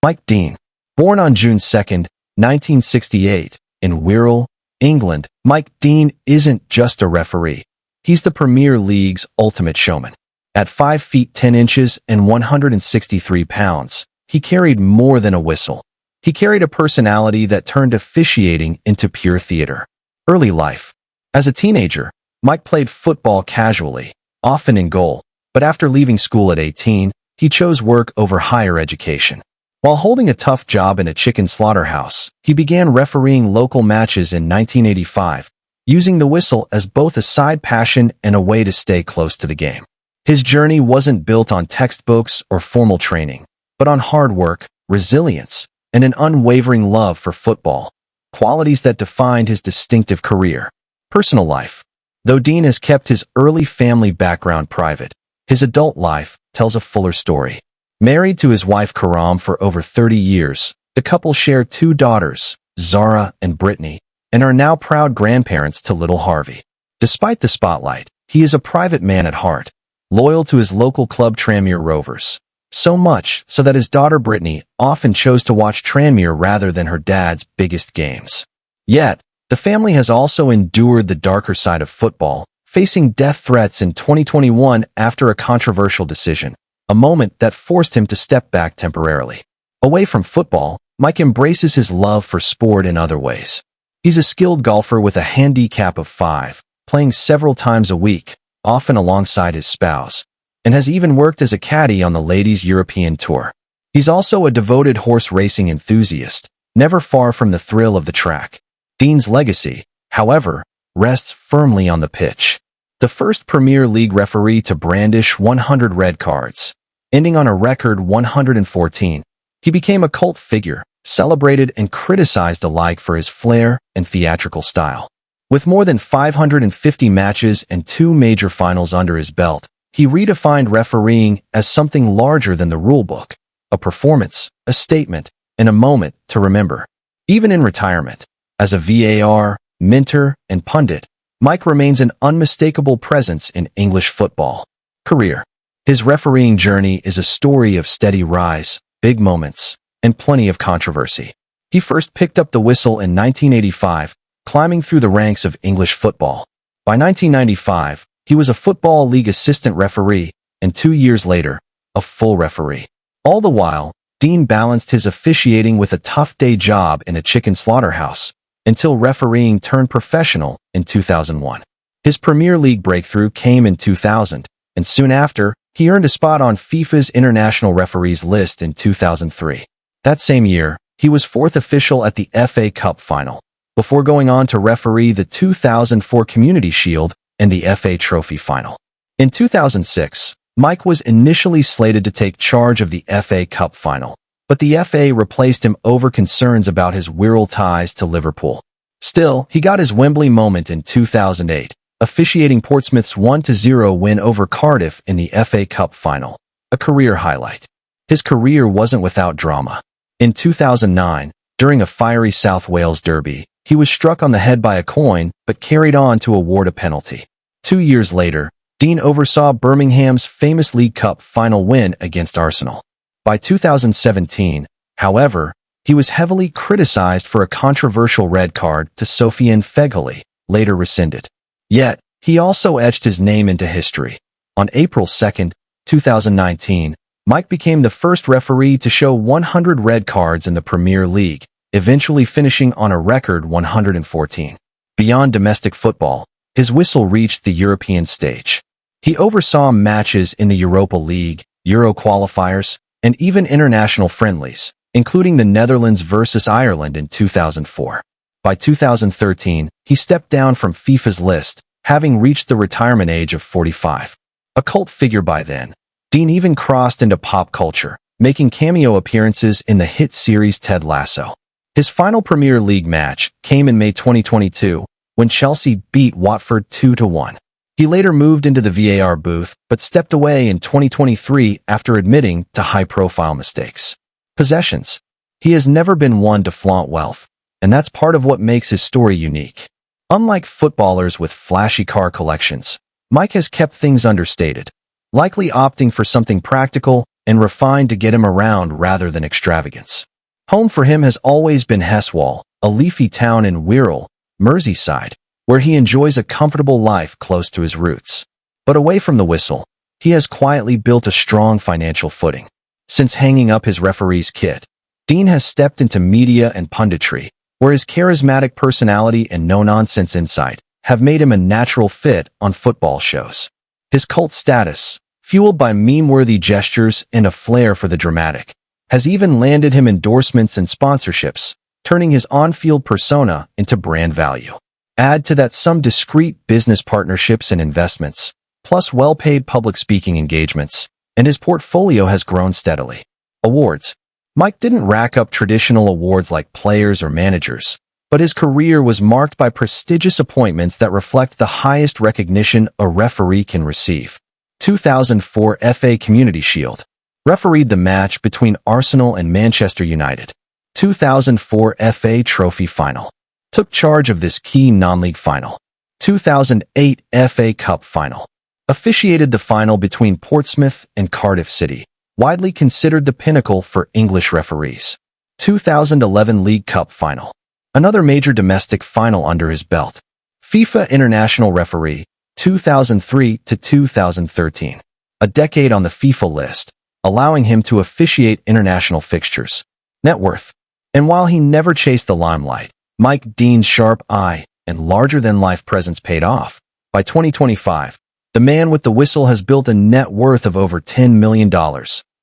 Mike Dean, born on June 2, 1968, in Wirral, England, Mike Dean isn't just a referee. He's the Premier League's ultimate showman. At 5 feet 10 inches and 163 pounds, he carried more than a whistle. He carried a personality that turned officiating into pure theater. Early life. As a teenager, Mike played football casually, often in goal, but after leaving school at 18, he chose work over higher education. While holding a tough job in a chicken slaughterhouse, he began refereeing local matches in 1985, using the whistle as both a side passion and a way to stay close to the game. His journey wasn't built on textbooks or formal training, but on hard work, resilience, and an unwavering love for football, qualities that defined his distinctive career. Personal life. Though Dean has kept his early family background private, his adult life tells a fuller story. Married to his wife Karam for over 30 years, the couple share 2 daughters, Zara and Brittany, and are now proud grandparents to little Harvey. Despite the spotlight, he is a private man at heart, loyal to his local club Tranmere Rovers. So much so that his daughter Brittany often chose to watch Tranmere rather than her dad's biggest games. Yet, the family has also endured the darker side of football, facing death threats in 2021 after a controversial decision, a moment that forced him to step back temporarily. Away from football, Mike embraces his love for sport in other ways. He's a skilled golfer with a handicap of 5, playing several times a week, often alongside his spouse, and has even worked as a caddy on the Ladies' European Tour. He's also a devoted horse racing enthusiast, never far from the thrill of the track. Dean's legacy, however, rests firmly on the pitch. The first Premier League referee to brandish 100 red cards, ending on a record 114. He became a cult figure, celebrated and criticized alike for his flair and theatrical style. With more than 550 matches and 2 major finals under his belt, he redefined refereeing as something larger than the rulebook, a performance, a statement, and a moment to remember. Even in retirement, as a VAR, mentor, and pundit, Mike remains an unmistakable presence in English football. Career. His refereeing journey is a story of steady rise, big moments, and plenty of controversy. He first picked up the whistle in 1985, climbing through the ranks of English football. By 1995, he was a Football League assistant referee, and 2 years later, a full referee. All the while, Dean balanced his officiating with a tough day job in a chicken slaughterhouse, until refereeing turned professional in 2001. His Premier League breakthrough came in 2000, and soon after, he earned a spot on FIFA's International Referees list in 2003. That same year, he was 4th official at the FA Cup final, before going on to referee the 2004 Community Shield and the FA Trophy final. In 2006, Mike was initially slated to take charge of the FA Cup final, but the FA replaced him over concerns about his Wirral ties to Liverpool. Still, he got his Wembley moment in 2008, officiating Portsmouth's 1-0 win over Cardiff in the FA Cup final, a career highlight. His career wasn't without drama. In 2009, during a fiery South Wales derby, he was struck on the head by a coin but carried on to award a penalty. 2 years later, Dean oversaw Birmingham's famous League Cup final win against Arsenal. By 2017, however, he was heavily criticized for a controversial red card to Sofiane Feghali, later rescinded. Yet, he also etched his name into history. On April 2, 2019, Mike became the first referee to show 100 red cards in the Premier League, eventually finishing on a record 114. Beyond domestic football, his whistle reached the European stage. He oversaw matches in the Europa League, Euro qualifiers, and even international friendlies, including the Netherlands versus Ireland in 2004. By 2013, he stepped down from FIFA's list, having reached the retirement age of 45. A cult figure by then, Dean even crossed into pop culture, making cameo appearances in the hit series Ted Lasso. His final Premier League match came in May 2022, when Chelsea beat Watford 2-1. He later moved into the VAR booth, but stepped away in 2023 after admitting to high-profile mistakes. Possessions. He has never been one to flaunt wealth, and that's part of what makes his story unique. Unlike footballers with flashy car collections, Mike has kept things understated, likely opting for something practical and refined to get him around rather than extravagance. Home for him has always been Heswall, a leafy town in Wirral, Merseyside, where he enjoys a comfortable life close to his roots. But away from the whistle, he has quietly built a strong financial footing. Since hanging up his referee's kit, Dean has stepped into media and punditry, where his charismatic personality and no-nonsense insight have made him a natural fit on football shows. His cult status, fueled by meme-worthy gestures and a flair for the dramatic, has even landed him endorsements and sponsorships, turning his on-field persona into brand value. Add to that some discreet business partnerships and investments, plus well-paid public speaking engagements, and his portfolio has grown steadily. Awards. Mike didn't rack up traditional awards like players or managers, but his career was marked by prestigious appointments that reflect the highest recognition a referee can receive. 2004 FA Community Shield. Refereed the match between Arsenal and Manchester United. 2004 FA Trophy Final. Took charge of this key non-league final. 2008 FA Cup Final. Officiated the final between Portsmouth and Cardiff City, widely considered the pinnacle for English referees. 2011 League Cup Final. Another major domestic final under his belt. FIFA International Referee, 2003 to 2013. A decade on the FIFA list, allowing him to officiate international fixtures. Net worth. And while he never chased the limelight, Mike Dean's sharp eye and larger-than-life presence paid off. By 2025, the man with the whistle has built a net worth of over $10 million,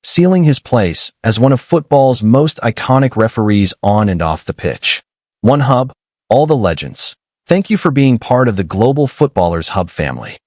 sealing his place as one of football's most iconic referees on and off the pitch. One Hub, all the legends. Thank you for being part of the Global Footballers Hub family.